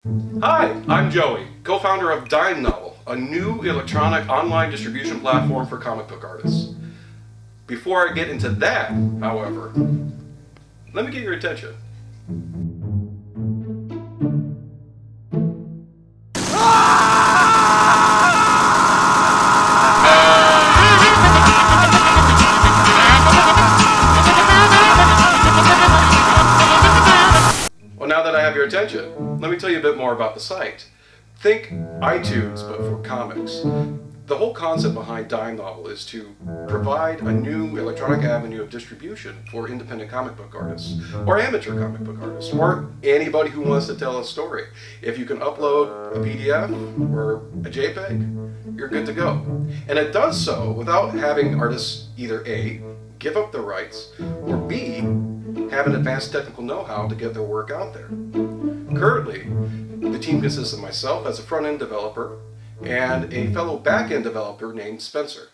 Hi, I'm Joey, co-founder of Dime Novel, a new electronic online distribution platform for comic book artists. Before I get into that, however, let me get your attention. Well, now that I have your attention, let me tell you a bit more about the site. Think iTunes, but for comics. The whole concept behind Dime Novel is to provide a new electronic avenue of distribution for independent comic book artists, or amateur comic book artists, or anybody who wants to tell a story. If you can upload a PDF or a JPEG, you're good to go. And it does so without having artists either A, give up their rights, or B, have an advanced technical know-how to get their work out there. Currently, the team consists of myself as a front-end developer and a fellow back-end developer named Spencer.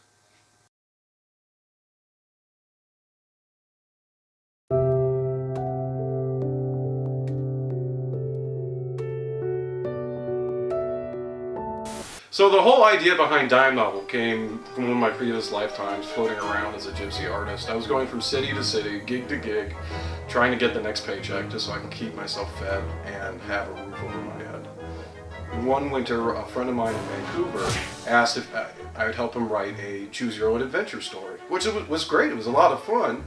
So the whole idea behind Dime Novel came from one of my previous lifetimes floating around as a gypsy artist. I was going from city to city, gig to gig, trying to get the next paycheck just so I can keep myself fed and have a roof over my head. One winter, a friend of mine in Vancouver asked if I would help him write a choose-your-own adventure story, which was great. It was a lot of fun,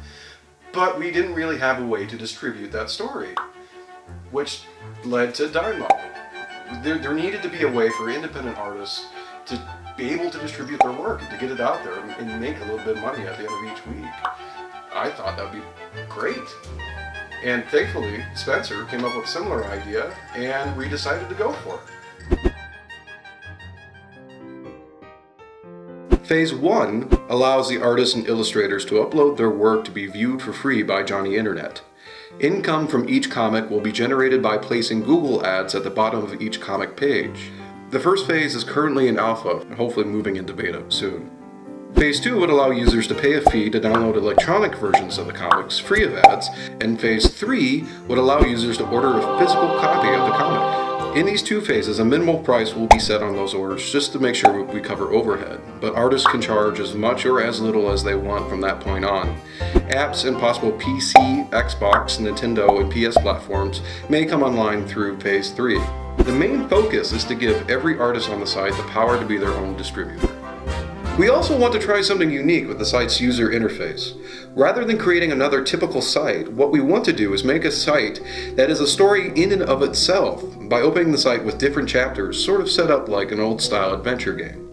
but we didn't really have a way to distribute that story, which led to Dime Novel. There needed to be a way for independent artists to be able to distribute their work and to get it out there and make a little bit of money at the end of each week. I thought that would be great. And thankfully, Spencer came up with a similar idea and we decided to go for it. Phase 1 allows the artists and illustrators to upload their work to be viewed for free by Johnny Internet. Income from each comic will be generated by placing Google ads at the bottom of each comic page. The first phase is currently in alpha, and hopefully moving into beta soon. Phase 2 would allow users to pay a fee to download electronic versions of the comics free of ads, and Phase 3 would allow users to order a physical copy of the comic. In these two phases, a minimal price will be set on those orders just to make sure we cover overhead, but artists can charge as much or as little as they want from that point on. Apps and possible PC, Xbox, Nintendo, and PS platforms may come online through Phase 3. The main focus is to give every artist on the site the power to be their own distributor. We also want to try something unique with the site's user interface. Rather than creating another typical site, what we want to do is make a site that is a story in and of itself by opening the site with different chapters, sort of set up like an old-style adventure game.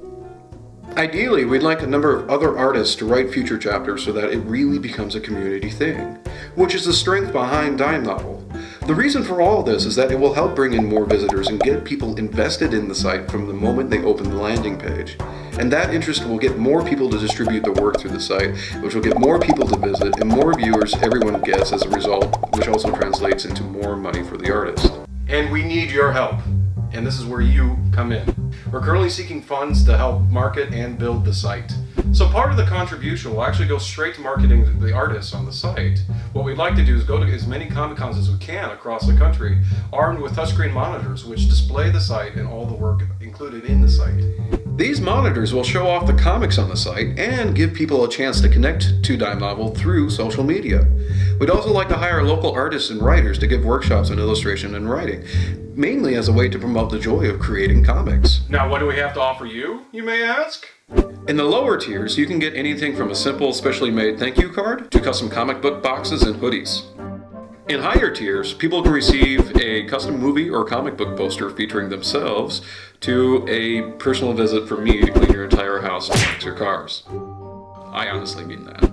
Ideally, we'd like a number of other artists to write future chapters so that it really becomes a community thing, which is the strength behind Dime Novel. The reason for all this is that it will help bring in more visitors and get people invested in the site from the moment they open the landing page. And that interest will get more people to distribute their work through the site, which will get more people to visit, and more viewers everyone gets as a result, which also translates into more money for the artist. And we need your help. And this is where you come in. We're currently seeking funds to help market and build the site. So part of the contribution will actually go straight to marketing the artists on the site. What we'd like to do is go to as many Comic-Cons as we can across the country, armed with touchscreen monitors which display the site and all the work included in the site. These monitors will show off the comics on the site and give people a chance to connect to Dime Novel through social media. We'd also like to hire local artists and writers to give workshops on illustration and writing, mainly as a way to promote the joy of creating comics. Now, what do we have to offer you may ask? In the lower tiers, you can get anything from a simple, specially made thank you card to custom comic book boxes and hoodies. In higher tiers, people can receive a custom movie or comic book poster featuring themselves to a personal visit from me to clean your entire house and fix your cars. I honestly mean that.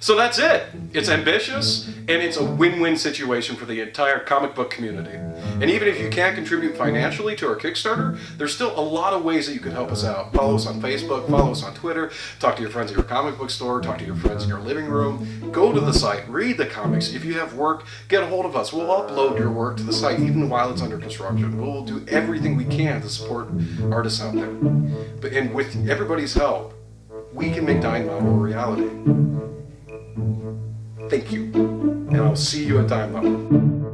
So that's it. It's ambitious, and it's a win-win situation for the entire comic book community. And even if you can't contribute financially to our Kickstarter, there's still a lot of ways that you can help us out. Follow us on Facebook, follow us on Twitter, talk to your friends at your comic book store, talk to your friends in your living room, go to the site, read the comics. If you have work, get a hold of us. We'll upload your work to the site even while it's under construction. We'll do everything we can to support artists out there. And with everybody's help, we can make Dime Novel a reality. Thank you, and I'll see you at Dime Novel.